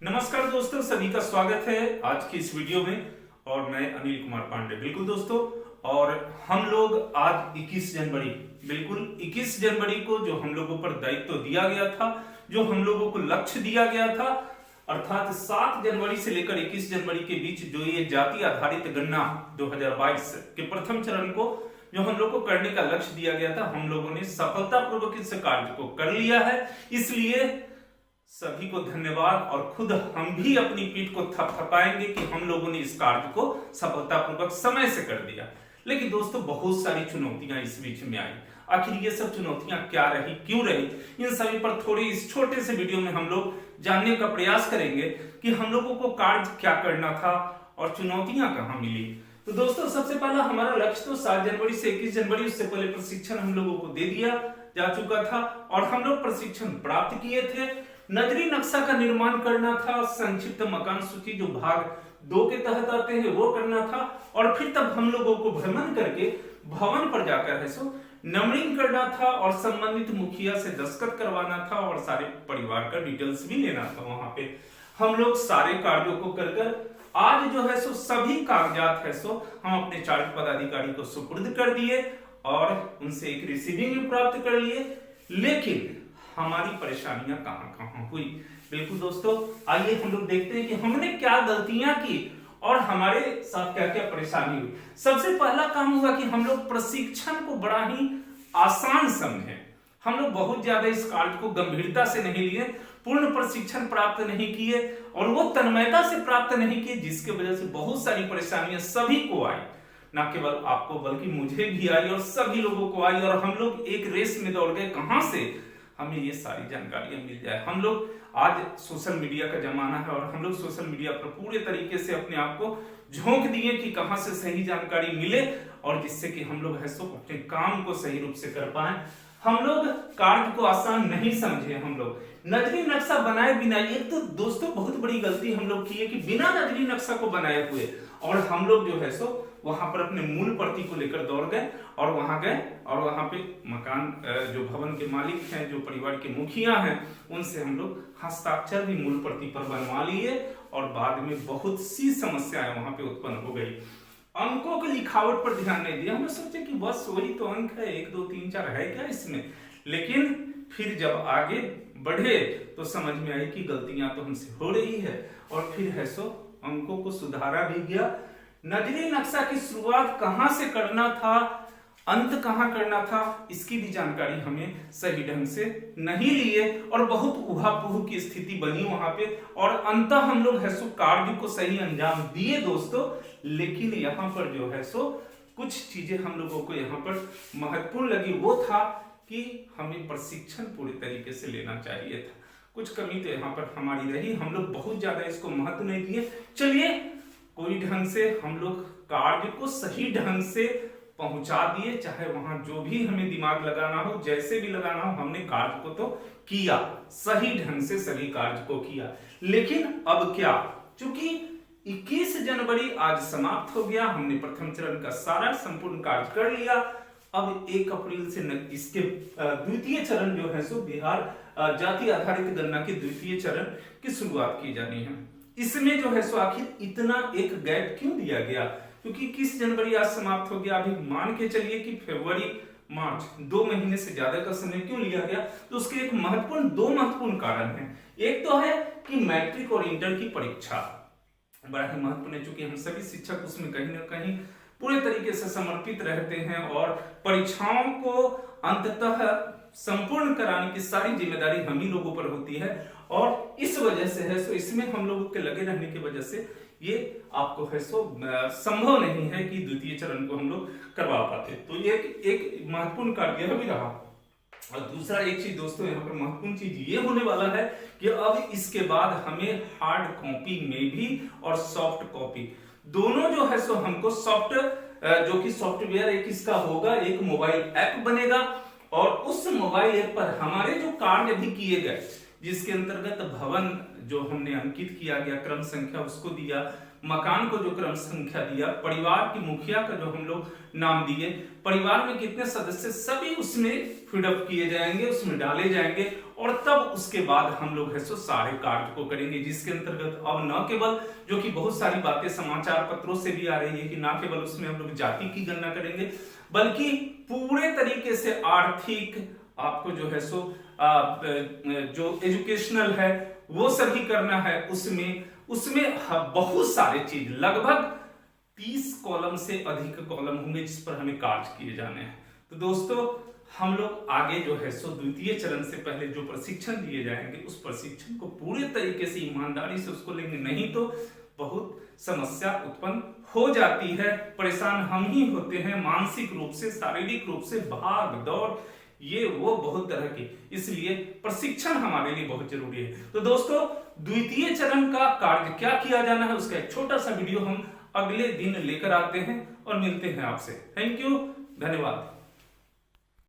नमस्कार दोस्तों, सभी का स्वागत है आज की इस वीडियो में। और मैं अनिल कुमार पांडे। बिल्कुल दोस्तों, और हम लोग आज 21 जनवरी, बिल्कुल 21 जनवरी को जो हम लोगों पर दायित्व दिया गया था, जो हम लोगों को लक्ष्य दिया गया था, अर्थात 7 जनवरी से लेकर 21 जनवरी के बीच जो ये जाति आधारित गणना 2022 के प्रथम चरण को जो हम लोग को करने का लक्ष्य दिया गया था, हम लोगों ने सफलतापूर्वक इस कार्य को कर लिया है। इसलिए सभी को धन्यवाद, और खुद हम भी अपनी पीठ को थपथपाएंगे कि हम लोगों ने इस कार्य को सफलतापूर्वक समय से कर दिया। लेकिन दोस्तों, बहुत सारी चुनौतियां इस बीच में आई। आखिर ये सब चुनौतियां क्या रही, क्यों रही, इन सभी पर थोड़ी इस छोटे से वीडियो में हम लोग जानने का प्रयास करेंगे कि हम लोगों को कार्य क्या करना था और चुनौतियां कहां मिली। तो दोस्तों, सबसे पहला हमारा लक्ष्य तो 7 जनवरी से 21 जनवरी, उससे पहले प्रशिक्षण हम लोगों को दे दिया जा चुका था और हम लोग प्रशिक्षण प्राप्त किए थे। नजरी नक्शा का निर्माण करना था, संक्षिप्त मकान सूची जो भाग 2 के तहत आते हैं वो करना था, और फिर तब हम लोगों को भ्रमण करके भवन पर जाकर है सो नंबरिंग करना था और संबंधित मुखिया से दस्तखत करवाना था और सारे परिवार का डिटेल्स भी लेना था। वहां पे हम लोग सारे कार्यों को कर आज जो है सो सभी कागजात है सो हम अपने चार्ज पदाधिकारी को सुपुर्द कर दिए और उनसे एक रिसीविंग भी प्राप्त कर लिए। लेकिन हमारी परेशानियां कहां कहां हुई, बिल्कुल दोस्तों, आइए हम लोग देखते हैं कि हमने क्या गलतियां की और हमारे साथ क्या क्या परेशानी हुई। सबसे पहला काम हुआ कि हम लोग प्रशिक्षण को बड़ा ही आसान समझे। हम लोग बहुत ज्यादा इस कार्य को गंभीरता से नहीं लिए, पूर्ण प्रशिक्षण प्राप्त नहीं किए और वो तन्मयता से प्राप्त नहीं किए, जिसके वजह से बहुत सारी परेशानियां सभी को आई। न केवल आपको बल्कि मुझे भी आई और सभी लोगों को आई, और हम लोग एक रेस में दौड़ गए कहां से हमें ये सारी जानकारियां मिल जाए। हम लोग आज सोशल मीडिया का जमाना है और हम लोग सोशल मीडिया पर पूरे तरीके से अपने आप को झोंक दिए कि कहां से सही जानकारी मिले और जिससे कि हम लोग है सो अपने काम को सही रूप से कर पाए। हम लोग कार्य को आसान नहीं समझे। हम लोग नजरी नक्शा बनाए बिना, एक तो दोस्तों बहुत बड़ी गलती हम लोग की है कि बिना नजरी नक्शा को बनाए हुए और हम लोग जो है सो वहां पर अपने मूल प्रति को लेकर दौड़ गए और वहां पे मकान जो भवन के मालिक हैं, जो परिवार के मुखिया हैं, उनसे हम लोग हस्ताक्षर भी मूल प्रति पर बनवा लिए और बाद में बहुत सी समस्याएं वहां पे उत्पन्न हो गई। अंकों की लिखावट पर ध्यान नहीं दिया। हमने सोचे कि बस वही तो अंक है, 1 2 3 4 है क्या इसमें। लेकिन फिर जब आगे बढ़े तो समझ में आई कि गलतियां तो हमसे हो रही है और फिर है सो अंकों को सुधारा भी गया। नजरी नक्शा की शुरुआत कहां से करना था, अंत कहां करना था, इसकी भी जानकारी हमें सही ढंग से नहीं लिए और बहुत उहापोह की स्थिति बनी वहां पे, और अंततः हम लोग है सो कार्य को सही अंजाम दिए दोस्तों। लेकिन यहाँ पर जो है सो कुछ चीजें हम लोगों को यहाँ पर महत्वपूर्ण लगी, वो था कि हमें प्रशिक्षण पूरी तरीके से लेना चाहिए था। कुछ कमी तो यहाँ पर हमारी रही, हम लोग बहुत ज्यादा इसको महत्व नहीं दिए। चलिए, कोई ढंग से हम लोग कार्य को सही ढंग से पहुंचा दिए, चाहे वहां जो भी हमें दिमाग लगाना हो, जैसे भी लगाना हो, हमने कार्य को तो किया, सही ढंग से सभी कार्य को किया। लेकिन अब क्या, चूंकि 21 जनवरी आज समाप्त हो गया, हमने प्रथम चरण का सारा संपूर्ण कार्य कर लिया। अब 1 अप्रैल से इसके द्वितीय चरण जो है सो बिहार जाति आधारित गणना के द्वितीय चरण की शुरुआत की जानी है। इसमें जो है सो आखिर इतना एक गैप क्यों दिया गया, क्योंकि 21 जनवरी आज समाप्त हो गया। अभी मान के चलिए कि फरवरी मार्च 2 महीने से ज्यादा का समय क्यों लिया गया, तो उसके एक दो महत्वपूर्ण कारण हैं। एक तो है कि मैट्रिक और इंटर की परीक्षा बड़ा ही महत्वपूर्ण है, चूंकि हम सभी शिक्षक उसमें कहीं ना कहीं पूरे तरीके से समर्पित रहते हैं और परीक्षाओं को अंततः संपूर्ण कराने की सारी जिम्मेदारी हम ही लोगों पर होती है, और इस वजह से है सो इसमें हम लोगों के लगे रहने की वजह से ये आपको है सो संभव नहीं है कि द्वितीय चरण को हम लोग करवा पाते। तो ये एक महत्वपूर्ण कार्य भी रहा। और दूसरा एक चीज दोस्तों, यहाँ पर महत्वपूर्ण चीज ये होने वाला है कि अब इसके बाद हमें हार्ड कॉपी में भी और सॉफ्ट कॉपी दोनों जो है सो हमको सॉफ्ट जो कि सॉफ्टवेयर एक इसका होगा, एक मोबाइल ऐप बनेगा और उस मोबाइल ऐप पर हमारे जो कार्य भी किए गए, जिसके अंतर्गत भवन जो हमने अंकित किया गया, क्रम संख्या उसको दिया, मकान को जो क्रम संख्या दिया, परिवार की मुखिया का जो हम लोग नाम दिए, परिवार में कितने सदस्य, सभी उसमें फिडअप किए जाएंगे, उसमें डाले जाएंगे और तब उसके बाद हम लोग है सो सारे कार्य को करेंगे, जिसके अंतर्गत अब न केवल जो कि बहुत सारी बातें समाचार पत्रों से भी आ रही है कि ना केवल उसमें हम लोग जाति की गणना करेंगे, बल्कि पूरे तरीके से आर्थिक आपको जो है सो जो एजुकेशनल है वो सभी करना है। उसमें बहुत सारे चीज, लगभग 30 कॉलम से अधिक कॉलम होंगे जिस पर हमें कार्य किए जाने हैं। तो दोस्तों हम लोग आगे जो है सो द्वितीय चरण से पहले जो प्रशिक्षण दिए जाएंगे उस प्रशिक्षण को पूरे तरीके से ईमानदारी से उसको लेंगे, नहीं तो बहुत समस्या उत्पन्न हो जाती है, परेशान हम ही होते हैं मानसिक रूप से, शारीरिक रूप से, भाग दौड़ ये वो बहुत तरह के, इसलिए प्रशिक्षण हमारे लिए बहुत जरूरी है। तो दोस्तों द्वितीय चरण का कार्य क्या किया जाना है उसका एक छोटा सा वीडियो हम अगले दिन लेकर आते हैं और मिलते हैं आपसे। थैंक यू, धन्यवाद।